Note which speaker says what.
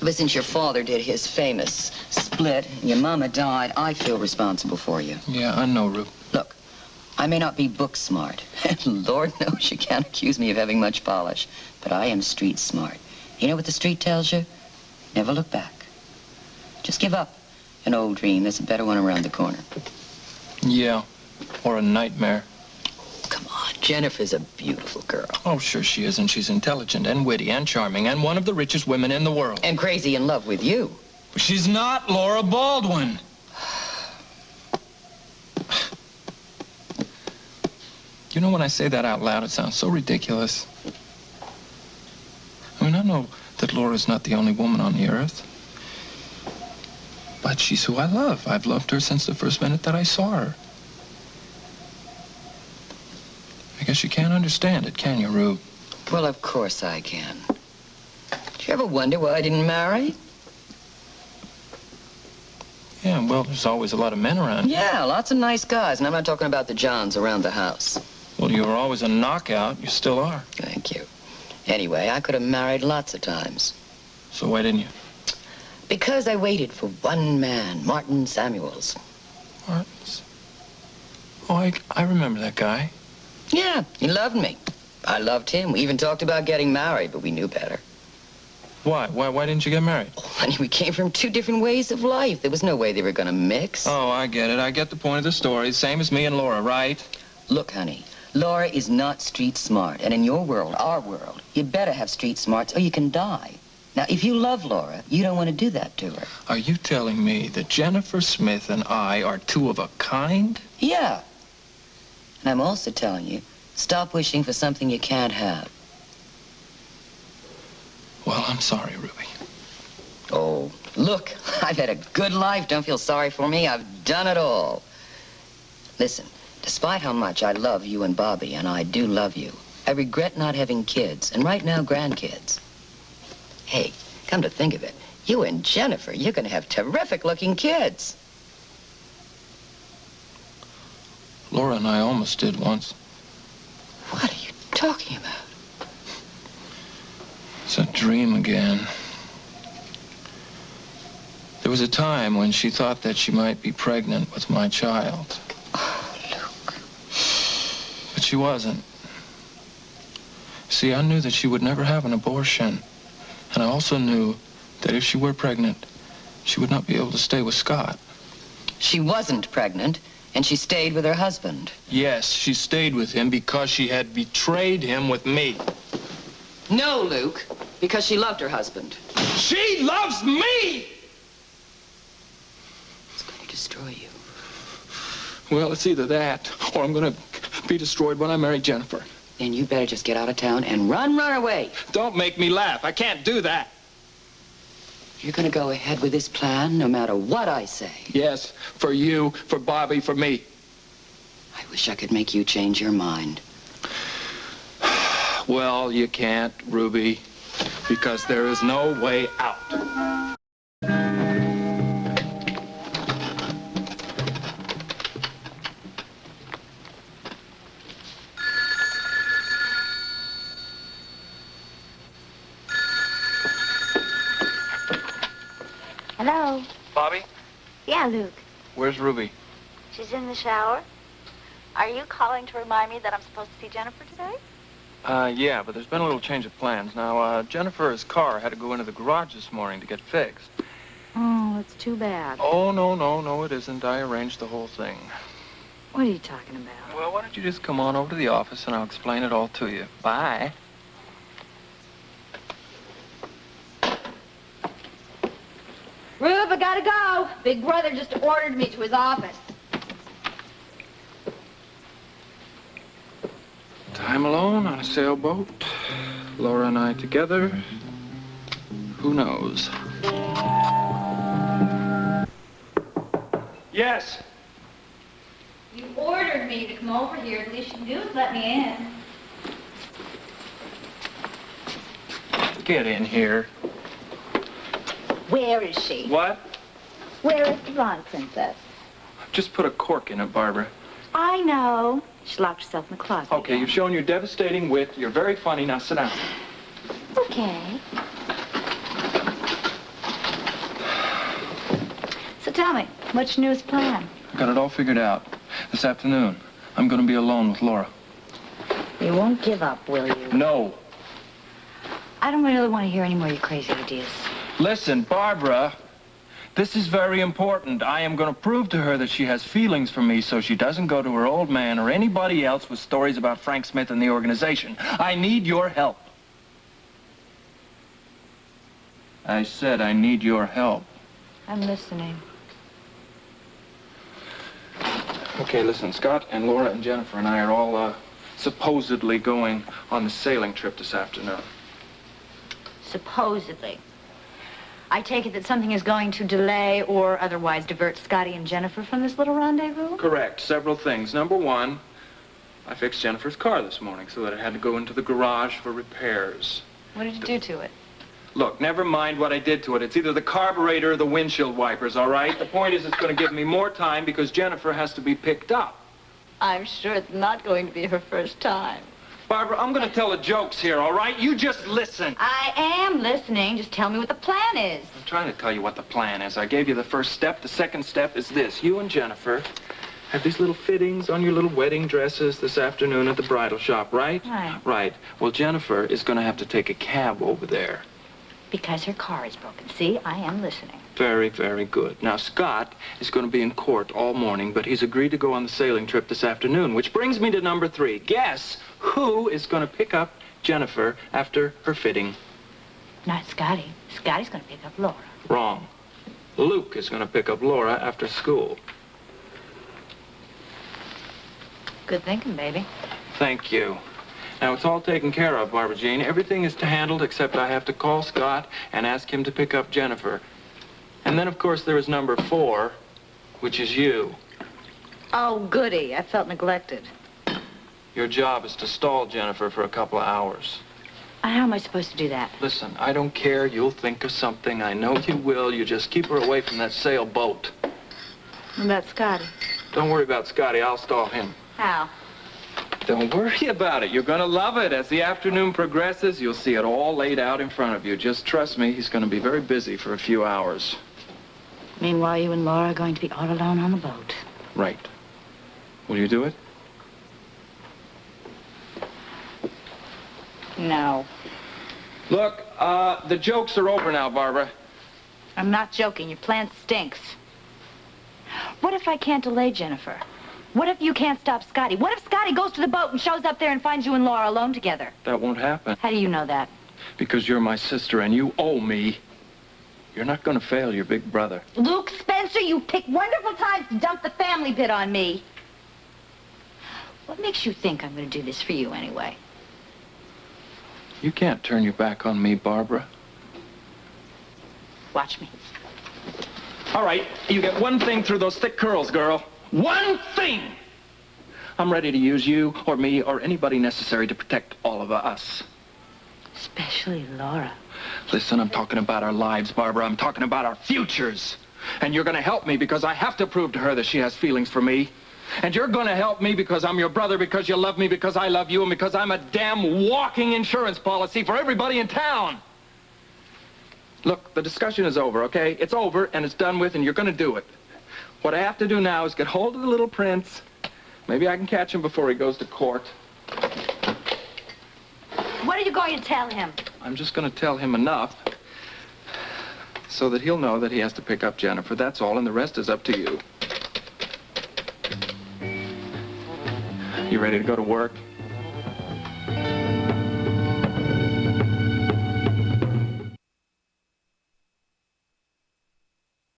Speaker 1: Ever since your father did his famous split and your mama died, I feel responsible for you.
Speaker 2: Yeah, I know, Rube.
Speaker 1: Look, I may not be book smart. Lord knows you can't accuse me of having much polish. But I am street smart. You know what the street tells you? Never look back. Just give up an old dream. There's a better one around the corner.
Speaker 2: Yeah, or a nightmare.
Speaker 1: Come on, Jennifer's a beautiful girl.
Speaker 2: Oh, sure she is, and she's intelligent and witty and charming and one of the richest women in the world.
Speaker 1: And crazy in love with you.
Speaker 2: She's not Laura Baldwin. You know, when I say that out loud, it sounds so ridiculous. I mean, I know that Laura's not the only woman on the earth. But she's who I love. I've loved her since the first minute that I saw her. I guess you can't understand it, can you, Rube?
Speaker 1: Well, of course I can. Did you ever wonder why I didn't marry?
Speaker 2: Yeah, well, there's always a lot of men around.
Speaker 1: Yeah, lots of nice guys, and I'm not talking about the Johns around the house.
Speaker 2: Well, you were always a knockout. You still are.
Speaker 1: Thank you. Anyway, I could have married lots of times.
Speaker 2: So why didn't you?
Speaker 1: Because I waited for one man, Martin Samuels.
Speaker 2: Martin's? Oh, I remember that guy.
Speaker 1: Yeah, he loved me. I loved him. We even talked about getting married, but we knew better.
Speaker 2: Why? Why didn't you get married?
Speaker 1: Oh, honey, we came from two different ways of life. There was no way they were going to mix.
Speaker 2: Oh, I get it. I get the point of the story. Same as me and Laura, right?
Speaker 1: Look, honey, Laura is not street smart. And in your world, our world, you better have street smarts or you can die. Now, if you love Laura, you don't want to do that to her.
Speaker 2: Are you telling me that Jennifer Smith and I are two of a kind?
Speaker 1: Yeah. And I'm also telling you, stop wishing for something you can't have.
Speaker 2: Well, I'm sorry, Ruby.
Speaker 1: Oh, look, I've had a good life. Don't feel sorry for me. I've done it all. Listen, despite how much I love you and Bobby, and I do love you, I regret not having kids, and right now, grandkids. Hey, come to think of it, you and Jennifer, you're going to have terrific-looking kids.
Speaker 2: Laura and I almost did once.
Speaker 1: What are you talking about?
Speaker 2: It's a dream again. There was a time when she thought that she might be pregnant with my child.
Speaker 1: Oh, Luke.
Speaker 2: But she wasn't. See, I knew that she would never have an abortion. And I also knew that if she were pregnant, she would not be able to stay with Scott.
Speaker 1: She wasn't pregnant, and she stayed with her husband.
Speaker 2: Yes, she stayed with him because she had betrayed him with me.
Speaker 1: No, Luke, because she loved her husband.
Speaker 2: She loves me!
Speaker 1: It's going to destroy you.
Speaker 2: Well, it's either that, or I'm going to be destroyed when I marry Jennifer.
Speaker 1: Then you better just get out of town and run away.
Speaker 2: Don't make me laugh. I can't do that.
Speaker 1: You're going to go ahead with this plan no matter what I say.
Speaker 2: Yes, for you, for Bobby, for me.
Speaker 1: I wish I could make you change your mind.
Speaker 2: Well, you can't, Ruby, because there is no way out.
Speaker 3: Hello?
Speaker 2: Bobby?
Speaker 3: Yeah, Luke.
Speaker 2: Where's Ruby?
Speaker 3: She's in the shower. Are you calling to remind me that I'm supposed to see Jennifer today?
Speaker 2: Yeah, but there's been a little change of plans. Now, Jennifer's car had to go into the garage this morning to get fixed.
Speaker 3: Oh, it's too bad.
Speaker 2: Oh, no, it isn't. I arranged the whole thing.
Speaker 3: What are you talking about?
Speaker 2: Well, why don't you just come on over to the office and I'll explain it all to you. Bye.
Speaker 3: Rube, I gotta go. Big Brother just ordered me to his office.
Speaker 2: Time alone on a sailboat. Laura and I together. Who knows? Yes.
Speaker 3: You ordered me to come over here. The least you can do is let me in.
Speaker 2: Get in here.
Speaker 3: Where is she?
Speaker 2: What?
Speaker 3: Where is the blonde princess?
Speaker 2: Just put a cork in it, Barbara.
Speaker 3: I know. She locked herself in the closet.
Speaker 2: Okay,
Speaker 3: again.
Speaker 2: you've shown your devastating wit. You're very funny. Now sit down.
Speaker 3: Okay. tell me, what's your newest plan?
Speaker 2: I got it all figured out. This afternoon, I'm going to be alone with Laura.
Speaker 3: You won't give up, will you?
Speaker 2: No.
Speaker 3: I don't really want to hear any more of your crazy ideas.
Speaker 2: Listen, Barbara, this is very important. I am going to prove to her that she has feelings for me so she doesn't go to her old man or anybody else with stories about Frank Smith and the organization. I need your help. I said I need your help.
Speaker 3: I'm listening.
Speaker 2: Okay, listen, Scott and Laura and Jennifer and I are all supposedly going on the sailing trip this afternoon.
Speaker 3: Supposedly. I take it that something is going to delay or otherwise divert Scotty and Jennifer from this little rendezvous?
Speaker 2: Correct. Several things. Number one, I fixed Jennifer's car this morning so that it had to go into the garage for repairs.
Speaker 3: What did you do to it?
Speaker 2: Look, never mind what I did to it. It's either the carburetor or the windshield wipers, all right? The point is it's going to give me more time because Jennifer has to be picked up.
Speaker 3: I'm sure it's not going to be her first time.
Speaker 2: Barbara, I'm going to tell the jokes here, all right? You just listen.
Speaker 3: I am listening. Just tell me what the plan is.
Speaker 2: I'm trying to tell you what the plan is. I gave you the first step. The second step is this. You and Jennifer have these little fittings on your little wedding dresses this afternoon at the bridal shop, right?
Speaker 3: Right.
Speaker 2: Right. Well, Jennifer is going to have to take a cab over there.
Speaker 3: Because her car is broken. See, I am listening.
Speaker 2: Very, very good. Now, Scott is going to be in court all morning, but he's agreed to go on the sailing trip this afternoon, which brings me to number 3. Guess who is going to pick up Jennifer after her fitting?
Speaker 3: Not Scotty. Scotty's going to pick up Laura.
Speaker 2: Wrong. Luke is going to pick up Laura after school.
Speaker 3: Good thinking, baby.
Speaker 2: Thank you. Now, it's all taken care of, Barbara Jean. Everything is handled except I have to call Scott and ask him to pick up Jennifer. And then, of course, there is number 4, which is you.
Speaker 3: Oh, goody. I felt neglected.
Speaker 2: Your job is to stall Jennifer for a couple of hours.
Speaker 3: How am I supposed to do that?
Speaker 2: Listen, I don't care. You'll think of something. I know you will. You just keep her away from that sailboat.
Speaker 3: What about Scotty?
Speaker 2: Don't worry about Scotty. I'll stall him.
Speaker 3: How?
Speaker 2: Don't worry about it. You're going to love it. As the afternoon progresses, you'll see it all laid out in front of you. Just trust me, he's going to be very busy for a few hours.
Speaker 3: Meanwhile, you and Laura are going to be all alone on the boat.
Speaker 2: Right. Will you do it?
Speaker 3: No.
Speaker 2: Look, the jokes are over now, Barbara.
Speaker 3: I'm not joking. Your plan stinks. What if I can't delay Jennifer? What if you can't stop Scotty? What if Scotty goes to the boat and shows up there and finds you and Laura alone together?
Speaker 2: That won't happen.
Speaker 3: How do you know that?
Speaker 2: Because you're my sister and you owe me. You're not going to fail your big brother.
Speaker 3: Luke Spencer, you pick wonderful times to dump the family bit on me. What makes you think I'm going to do this for you anyway?
Speaker 2: You can't turn your back on me, Barbara.
Speaker 3: Watch me.
Speaker 2: All right, you get one thing through those thick curls, girl. One thing! I'm ready to use you or me or anybody necessary to protect all of us.
Speaker 3: Especially Laura.
Speaker 2: Listen, I'm talking about our lives, Barbara. I'm talking about our futures. And you're going to help me because I have to prove to her that she has feelings for me. And you're going to help me because I'm your brother, because you love me, because I love you, and because I'm a damn walking insurance policy for everybody in town. Look, the discussion is over, okay? It's over, and it's done with, and you're going to do it. What I have to do now is get hold of the little prince. Maybe I can catch him before he goes to court.
Speaker 3: What are you going to tell him?
Speaker 2: I'm just going to tell him enough so that he'll know that he has to pick up Jennifer. That's all, and the rest is up to you. You ready to go to work?